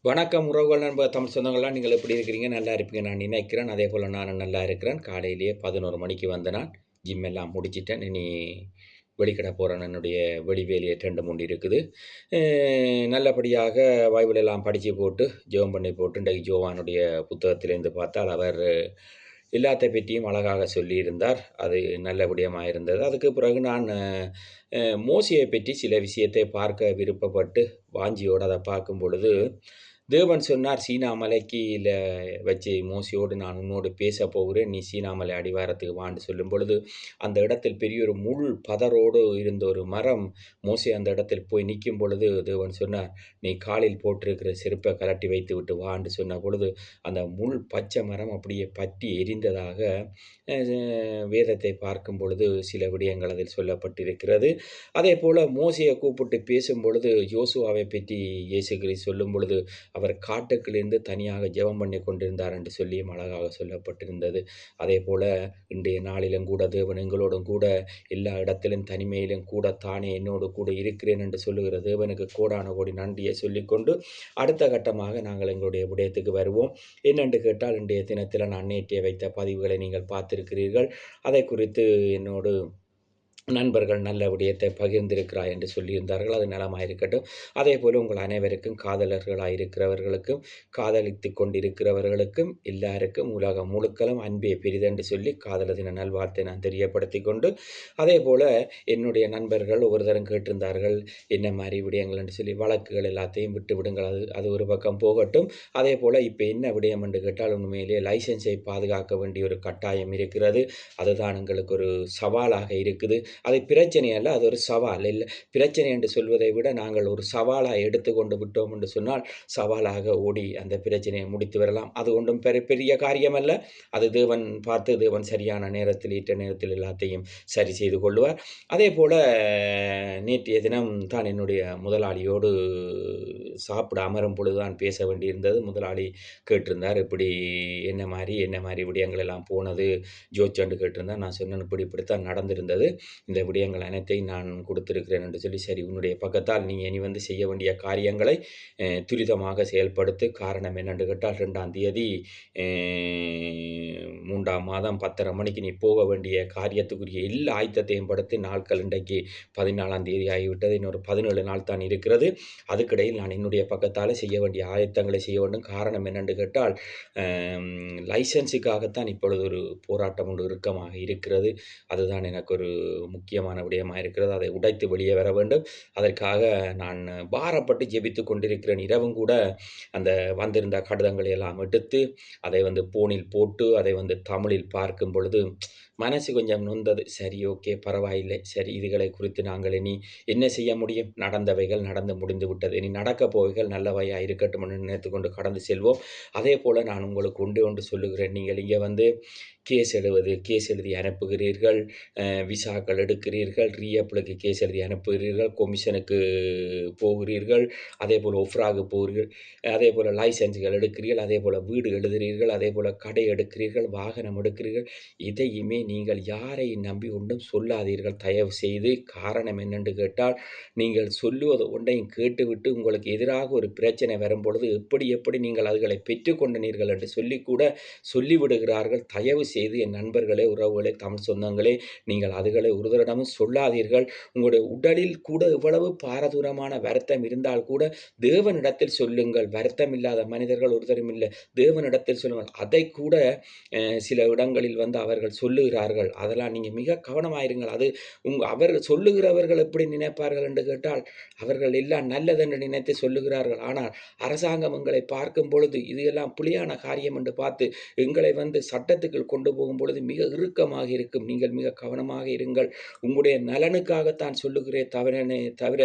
வணக்கம் உறவுகள் நண்பர் தமிழ் சொந்தங்கள்லாம் நீங்கள் எப்படி இருக்கிறீங்க? நல்லா இருப்பீங்க நான் நினைக்கிறேன். அதே போல் நானும் நல்லா இருக்கிறேன். காலையிலேயே 11 மணிக்கு வந்த நான் ஜிம் எல்லாம் முடிச்சிட்டேன். இனி வெளிக்கிட போகிறேன். என்னுடைய வெளி வேலையை 2, 3 இருக்குது. நல்லபடியாக பைபிள் எல்லாம் படித்து போட்டு ஜெபம் பண்ணி போட்டு இன்றைக்கு ஜோவானுடைய புத்தகத்திலேருந்து பார்த்தால் அவர் எல்லாத்தை பற்றியும் அழகாக சொல்லியிருந்தார். அது நல்ல விடயமாக இருந்தது. அதுக்கு பிறகு நான் மோசேயை பற்றி சில விஷயத்தை பார்க்க விருப்பப்பட்டு வாஞ்சியோடு அதை பார்க்கும் பொழுது தேவன் சொன்னார், சீனா மலைக்கீழ வச்சு மோசேயோடு நான் உன்னோடு பேசப் போகிறேன். நீ சீனா மலை அடிவாரத்துக்கு வான்னு சொல்லும் பொழுது, அந்த இடத்தில் பெரிய ஒரு முள் பதரோடு இருந்த ஒரு மரம் மோசே அந்த இடத்தில் போய் நிற்கும் பொழுது தேவன் சொன்னார், நீ காலில் போட்டிருக்கிற செருப்பை கழட்டி வைத்து விட்டு வான்னு சொன்ன பொழுது, அந்த முள் பச்சை மரம் அப்படியே பற்றி எரிந்ததாக வேதத்தை பார்க்கும் பொழுது சில விடயங்கள் அதில் சொல்லப்பட்டிருக்கிறது. அதே போல் மோசேயை கூப்பிட்டு பேசும் பொழுது யோசுவாவை பற்றி இயேசு கிறிஸ்து சொல்லும் பொழுது அவர் காட்டுக்குள்ளிருந்து தனியாக ஜெபம் பண்ணி கொண்டிருந்தார் என்று சொல்லியும் அழகாக சொல்லப்பட்டிருந்தது. அதே போல் இன்றைய நாளிலும் கூட தேவன் எங்களோடும் கூட எல்லா இடத்திலும் தனிமையிலும் கூட தானே என்னோடு கூட இருக்கிறேன் என்று சொல்லுகிற தேவனுக்கு கோடான கோடி நன்றியை சொல்லிக்கொண்டு அடுத்த கட்டமாக நாங்கள் எங்களுடைய விடயத்துக்கு வருவோம். என்னென்று கேட்டால் இன்றைய தினத்தில் நான் நேற்றே வைத்த பதிவுகளை நீங்கள் பார்த்திருக்கிறீர்கள். அதை குறித்து என்னோடு நண்பர்கள் நல்ல விடயத்தை பகிர்ந்திருக்கிறாய் என்று சொல்லியிருந்தார்கள். அது நலமாக இருக்கட்டும். அதே போல் உங்கள் அனைவருக்கும் காதலர்களாக இருக்கிறவர்களுக்கும் காதலித்து கொண்டிருக்கிறவர்களுக்கும் எல்லாருக்கும் உலகம் முழுக்களும் அன்பே பெரிதென்று சொல்லி காதலர் தின நல்வாழ்த்தை நான் தெரியப்படுத்தி கொண்டு அதே போல் என்னுடைய நண்பர்கள் ஒவ்வொரு தரம் கேட்டிருந்தார்கள் என்ன மாதிரி விடயங்கள் என்று சொல்லி வழக்குகள் எல்லாத்தையும் விட்டு விடுங்கள், அது ஒரு பக்கம் போகட்டும். அதே போல் இப்போ என்ன விடயம் என்று கேட்டால் உண்மையிலேயே லைசன்ஸை பாதுகாக்க வேண்டிய ஒரு கட்டாயம் இருக்கிறது. அதுதான் எங்களுக்கு ஒரு சவாலாக இருக்குது. அது பிரச்சனை அல்ல, அது ஒரு சவால். இல்லை, பிரச்சனை என்று சொல்வதை விட நாங்கள் ஒரு சவாலாக எடுத்துக்கொண்டு விட்டோம் என்று சொன்னால் சவாலாக ஓடி அந்த பிரச்சனையை முடித்து வரலாம். அது ஒன்றும் பெரிய காரியம் அல்ல. அது தேவன் பார்த்து தேவன் சரியான நேரத்தில் ஈட்ட நேரத்தில் எல்லாத்தையும் சரி செய்து கொள்வார். அதே போல் நேற்றைய தினம் தான் என்னுடைய முதலாளியோடு சாப்பிட அமரும் பொழுது தான் பேச வேண்டியிருந்தது. முதலாளி கேட்டிருந்தார், இப்படி என்ன மாதிரி விடயங்கள் எல்லாம் போனது ஜோச்சண்டு கேட்டிருந்தார். நான் சொன்னேன், இப்படித்தான் நடந்திருந்தது, இந்த விடயங்கள் அனைத்தையும் நான் கொடுத்திருக்கிறேன் என்று சொல்லி, சரி உன்னுடைய பக்கத்தால் நீ இனி செய்ய வேண்டிய காரியங்களை துரிதமாக செயல்படுத்து. காரணம் என்னென்று கேட்டால் 2ஆம் தேதி 3ஆம் மாதம் 10:30 மணிக்கு நீ போக வேண்டிய காரியத்துக்குரிய எல்லா ஆயத்தத்தையும் படுத்தி நாட்கள் இன்றைக்கு 14ஆம் தேதி ஆகிவிட்டது. இன்னொரு 17 நாள் தான் இருக்கிறது. அதுக்கிடையில் நான் என்னுடைய பக்கத்தால் செய்ய வேண்டிய ஆயத்தங்களை செய்ய வேண்டும். காரணம் என்னென்று கேட்டால் லைசன்ஸுக்காகத்தான் இப்பொழுது ஒரு போராட்டம் ஒன்று இறுக்கமாக இருக்கிறது. அதுதான் எனக்கு ஒரு முக்கியமான விடயமாக இருக்கிறது. அதை உடைத்து வெளியே வர வேண்டும். அதற்காக நான் பாரப்பட்டு ஜெபித்து கொண்டிருக்கிறேன். இரவும் கூட அந்த வந்திருந்த கடிதங்களை எல்லாம் எடுத்து அதை போனில் போட்டு அதை தமிழில் பார்க்கும் பொழுது மனசு கொஞ்சம் நொந்தது. சரி, ஓகே, பரவாயில்லை. சரி, இதுகளை குறித்து நாங்கள் இனி என்ன செய்ய முடியும்? நடந்தவைகள் நடந்து முடிந்து விட்டது. இனி நடக்கப் போவைகள் நல்லவையாக இருக்கட்டும் என்று நினைத்து கொண்டு கடந்து செல்வோம். அதே போல் நான் உங்களுக்கு ஒன்று சொல்லுகிறேன். நீங்கள் இங்கே கேஸ் எழுதி அனுப்புகிறீர்கள், விசாக்கள் எடுக்கிறீர்கள், ரீஅப்ளுக்கு கேஸ் எழுதி அனுப்புகிறீர்கள், கொமிஷனுக்கு போகிறீர்கள், அதே போல் ஒஃப்ராகு போகிறீர்கள், அதே போல் லைசன்ஸுகள் எடுக்கிறீர்கள், அதே போல் வீடு எழுதுகிறீர்கள், அதே போல் கடை எடுக்கிறீர்கள், வாகனம் எடுக்கிறீர்கள். இதையுமே நீங்கள் யாரை நம்பி ஒன்றும் சொல்லாதீர்கள் தயவு செய்து. காரணம் என்னென்று கேட்டால், நீங்கள் சொல்லுவது ஒன்றையும் கேட்டுவிட்டு உங்களுக்கு எதிராக ஒரு பிரச்சனை வரும்பொழுது எப்படி நீங்கள் அதுகளை பெற்றுக்கொண்டனீர்கள் என்று சொல்லிவிடுகிறார்கள். தயவு செய்து என் நண்பர்களே, உறவுகளே, தமிழ் சொந்தங்களே, நீங்கள் அதுகளை ஒருவரிடமும் சொல்லாதீர்கள். உங்களுடைய உடலில் கூட இவ்வளவு பாரதூரமான வருத்தம் இருந்தால் கூட தேவனிடத்தில் சொல்லுங்கள். வருத்தம் இல்லாத மனிதர்கள் ஒருத்தரும் இல்லை. தேவனிடத்தில் சொல்லுங்கள். அதை கூட சில இடங்களில் அவர்கள் சொல்லுகிறார்கள். அதெல்லாம் நீங்கள் மிக கவனமாயிருங்கள். அது அவர்கள் சொல்லுகிறவர்கள் எப்படி நினைப்பார்கள் என்று கேட்டால், அவர்கள் எல்லாம் நல்லதென்று நினைத்து சொல்லுகிறார்கள். ஆனால் அரசாங்கம் எங்களை பார்க்கும் பொழுது இது எல்லாம் புலியான காரியம் என்று பார்த்து எங்களை சட்டத்துக்குள் கொண்டு போகும் பொழுது மிக இறுக்கமாக இருக்கும். நீங்கள் மிக கவனமாக இருங்கள். உங்களுடைய நலனுக்காகத்தான் சொல்லுகிறேன் தவிர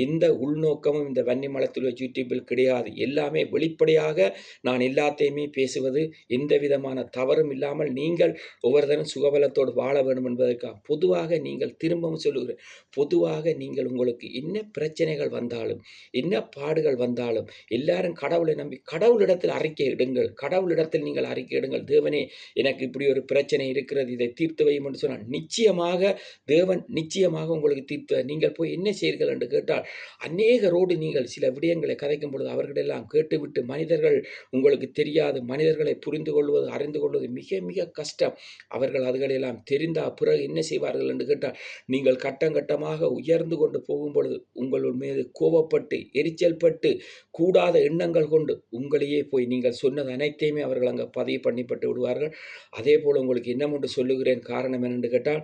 எந்த உள்நோக்கமும் இந்த வன்னிமலத்தில் யூடியூபில் கிடையாது. எல்லாமே வெளிப்படையாக நான் எல்லாத்தையுமே பேசுவது, எந்த விதமான தவறும் இல்லாமல் நீங்கள் ஒவ்வொருத்தரும் சுகபலத்தோடு வாழ வேண்டும் என்பதற்காக பொதுவாக நீங்கள் திரும்பவும் சொல்லுகிறேன், பொதுவாக நீங்கள் உங்களுக்கு என்ன பிரச்சனைகள் வந்தாலும், என்ன பாடுகள் வந்தாலும், எல்லாரும் கடவுளை நம்பி கடவுளிடத்தில் அறிக்கை இடுங்கள். கடவுளிடத்தில் நீங்கள் அறிக்கை இடுங்கள். தேவனே, எனக்கு இப்படி ஒரு பிரச்சனை இருக்கிறது, இதை தீர்த்து வையும் என்று சொன்னால் நிச்சயமாக தேவன் நிச்சயமாக உங்களுக்கு தீர்த்து. நீங்கள் போய் என்ன செய்கிறீர்கள் என்று கேட்டால், அநேகரோடு நீங்கள் சில விடயங்களை கதைக்கும் பொழுது அவர்களெல்லாம் கேட்டுவிட்டு மனிதர்கள் உங்களுக்கு தெரியாது, மனிதர்களை புரிந்து கொள்வது அறிந்து கொள்வது மிக மிக கஷ்டம். அவர்கள் அதுகளெல்லாம் தெரிந்தா பிறகு என்ன செய்வார்கள் என்று கேட்டால், நீங்கள் கட்டம் கட்டமாக உயர்ந்து கொண்டு போகும் பொழுது உங்கள் மீது கோபப்பட்டு எரிச்சல் பட்டு கூடாத எண்ணங்கள் கொண்டு உங்களையே போய் நீங்கள் சொன்னது அனைத்தையுமே அவர்கள் அங்கே பதிவு பண்ணிப்பட்டு விடுவார்கள். அதே போல் உங்களுக்கு என்னமென்று சொல்லுகிறேன், காரணம் என்னென்று கேட்டால்,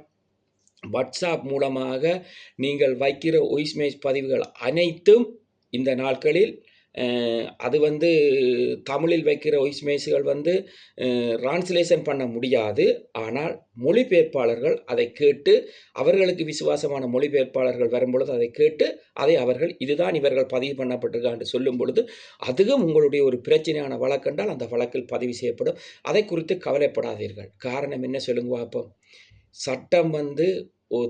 வாட்ஸ்அப் மூலமாக நீங்கள் வைக்கிற வாய்ஸ் மெசேஜ் பதிவுகள் அனைத்தும் இந்த நாட்களில் அது தமிழில் வைக்கிற வாய்ஸ் மெசேஜ்கள் டிரான்ஸ்லேஷன் பண்ண முடியாது. ஆனால் மொழிபெயர்ப்பாளர்கள் அதை கேட்டு, அவர்களுக்கு விசுவாசமான மொழிபெயர்ப்பாளர்கள் வரும்பொழுது அதை கேட்டு அதை அவர்கள் இதுதான் இவர்கள் பதிவு பண்ணப்பட்டிருக்கா என்று சொல்லும் பொழுது, அதுவும் உங்களுடைய ஒரு பிரச்சனையான வழக்கென்றால் அந்த வழக்கில் பதிவு செய்யப்படும். அதை குறித்து கவலைப்படாதீர்கள். காரணம் என்ன சொல்லுங்க பார்ப்போம். சட்டம்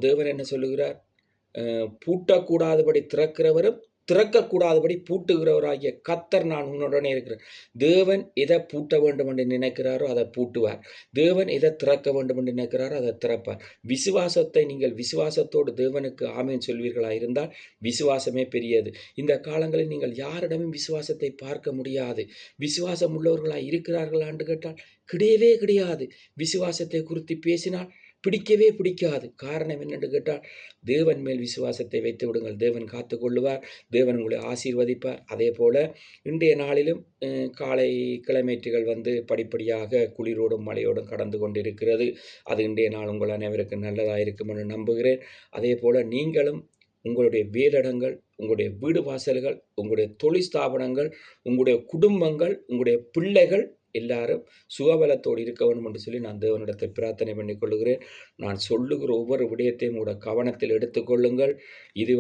தேவன் என்ன சொல்லுகிறார், பூட்டக்கூடாதபடி திறக்கிறவரும் திறக்கக்கூடாதபடி பூட்டுகிறவராகிய கர்த்தர் நான் உன்னுடனே இருக்கிறேன். தேவன் எதை பூட்ட வேண்டும் என்று நினைக்கிறாரோ அதை பூட்டுவார். தேவன் எதை திறக்க வேண்டும் என்று நினைக்கிறாரோ அதை திறப்பார். விசுவாசத்தை நீங்கள் விசுவாசத்தோடு தேவனுக்கு ஆமேன் சொல்வீர்களா இருந்தால் விசுவாசமே பெரியது. இந்த காலங்களில் நீங்கள் யாரிடமும் விசுவாசத்தை பார்க்க முடியாது. விசுவாசம் உள்ளவர்களாக இருக்கிறார்களா என்று கேட்டால் கிடையவே கிடையாது. விசுவாசத்தை குறித்து பேசினால் பிடிக்கவே பிடிக்காது. காரணம் என்னென்று கேட்டால், தேவன் மேல் விசுவாசத்தை வைத்து விடுங்கள். தேவன் காத்து கொள்ளுவார். தேவன் உங்களை ஆசீர்வதிப்பார். அதே போல் இன்றைய நாளிலும் காலை கிழமைற்றுகள் படிப்படியாக குளிரோடும் மழையோடும் கடந்து கொண்டிருக்கிறது. அது இன்றைய நாள் உங்கள் அனைவருக்கும் நல்லதாக இருக்கும் என்று நம்புகிறேன். அதே போல் நீங்களும் உங்களுடைய வேலிடங்கள், உங்களுடைய வீடு வாசல்கள், உங்களுடைய தொழில் ஸ்தாபனங்கள், உங்களுடைய குடும்பங்கள், உங்களுடைய பிள்ளைகள் எல்லாரும் சுகபலத்தோடு இருக்க வேண்டும் என்று சொல்லி நான் தேவனிடத்தை பிரார்த்தனை பண்ணிக் கொள்ளுகிறேன். நான் சொல்லுகிற ஒவ்வொரு விடயத்தையும் உங்களோட கவனத்தில் எடுத்துக்கொள்ளுங்கள். இது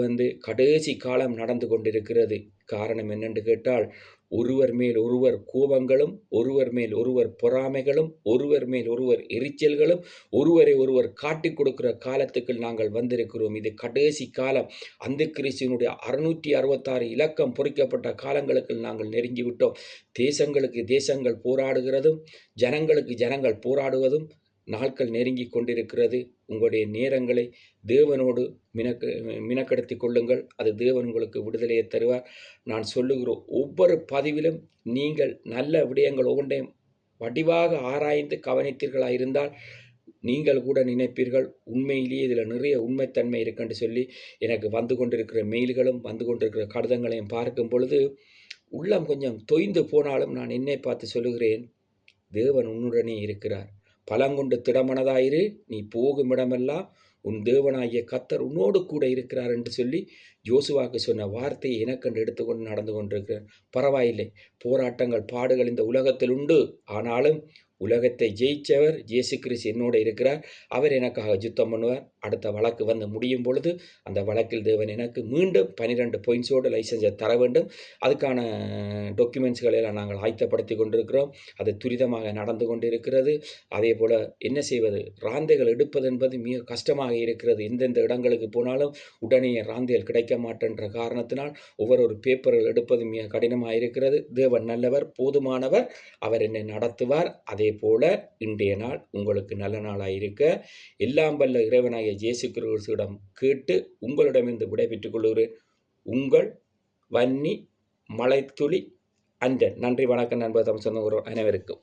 கடைசி காலம் நடந்து கொண்டிருக்கிறது. காரணம் என்னென்று கேட்டால், ஒருவர் மேல் ஒருவர் கோபங்களும், ஒருவர் மேல் ஒருவர் பொறாமைகளும், ஒருவர் மேல் ஒருவர் எரிச்சல்களும், ஒருவரை ஒருவர் காட்டிக் கொடுக்கிற காலத்துக்கு நாங்கள் வந்திருக்கிறோம். இது கடைசி காலம். அந்த கிறிஸ்துவனுடைய 666 இலக்கம் பொறிக்கப்பட்ட காலங்களுக்கு நாங்கள் நெருங்கிவிட்டோம். தேசங்களுக்கு தேசங்கள் போராடுகிறதும், ஜனங்களுக்கு ஜனங்கள் போராடுவதும் நாட்கள் நெருங்கி கொண்டிருக்கிறது. உங்களுடைய நேரங்களை தேவனோடு மினக்கெடுத்தி கொள்ளுங்கள். அது தேவன் உங்களுக்கு விடுதலையை தருவார். நான் சொல்லுகிற ஒவ்வொரு பதிவிலும் நீங்கள் நல்ல விடயங்கள் ஒவ்வொன்றையும் வடிவாக ஆராய்ந்து கவனித்தீர்களாக இருந்தால் நீங்கள் கூட நினைப்பீர்கள், உண்மையிலேயே இதில் நிறைய உண்மைத்தன்மை இருக்குன்னு சொல்லி. எனக்கு வந்து கொண்டிருக்கிற மெயில்களும் வந்து கொண்டிருக்கிற கடிதங்களையும் பார்க்கும் பொழுது உள்ளம் கொஞ்சம் தொய்ந்து போனாலும் நான் என்னை பார்த்து சொல்லுகிறேன், தேவன் உன்னுடனே இருக்கிறார். பலங்கொண்டு திடமனதாயிரு, நீ போகும் இடமெல்லாம் உன் தேவனாகிய கர்த்தர் உன்னோடு கூட இருக்கிறார் என்று சொல்லி யோசுவாக்கு சொன்ன வார்த்தையை எனக்கென்று எடுத்துக்கொண்டு நடந்து கொண்டிருக்கிறேன். பரவாயில்லை, போராட்டங்கள் பாடுகள் இந்த உலகத்தில் உண்டு. ஆனாலும் உலகத்தை ஜெயிச்சவர் இயேசு கிறிஸ்து என்னோடு இருக்கிறார். அவர் எனக்காக யுத்தம் பண்ணுவார். அடுத்த வழக்கு முடியும் பொழுது அந்த வழக்கில் தேவன் எனக்கு மீண்டும் 12 பாயிண்ட்ஸோடு லைசன்ஸை தர வேண்டும். அதுக்கான டாக்குமெண்ட்ஸ்களை எல்லாம் நாங்கள் ஆயத்தப்படுத்தி கொண்டிருக்கிறோம். அது துரிதமாக நடந்து கொண்டிருக்கிறது. அதே போல் என்ன செய்வது, ராந்தைகள் எடுப்பது என்பது மிக கஷ்டமாக இருக்கிறது. எந்தெந்த இடங்களுக்கு போனாலும் உடனே ராந்தைகள் கிடைக்க மாட்டேன்ற காரணத்தினால் ஒவ்வொரு பேப்பர்கள் எடுப்பது மிக கடினமாக இருக்கிறது. தேவன் நல்லவர், போதுமானவர், அவர் என்னை நடத்துவார். அதே போல இன்றைய நாள் உங்களுக்கு நல்ல நாளாக இருக்க எல்லாம் வல்ல இறைவனாகிய இயேசு கிறிஸ்துவிடம் கேட்டு உங்களிடமிருந்து விடைபெற்றுக் கொள்கிறேன். உங்கள் வன்னி மலைத்துளி அஞ்சன். நன்றி, வணக்கம் நண்பர். தமிழ் சொந்தங்கள் அனைவருக்கும்.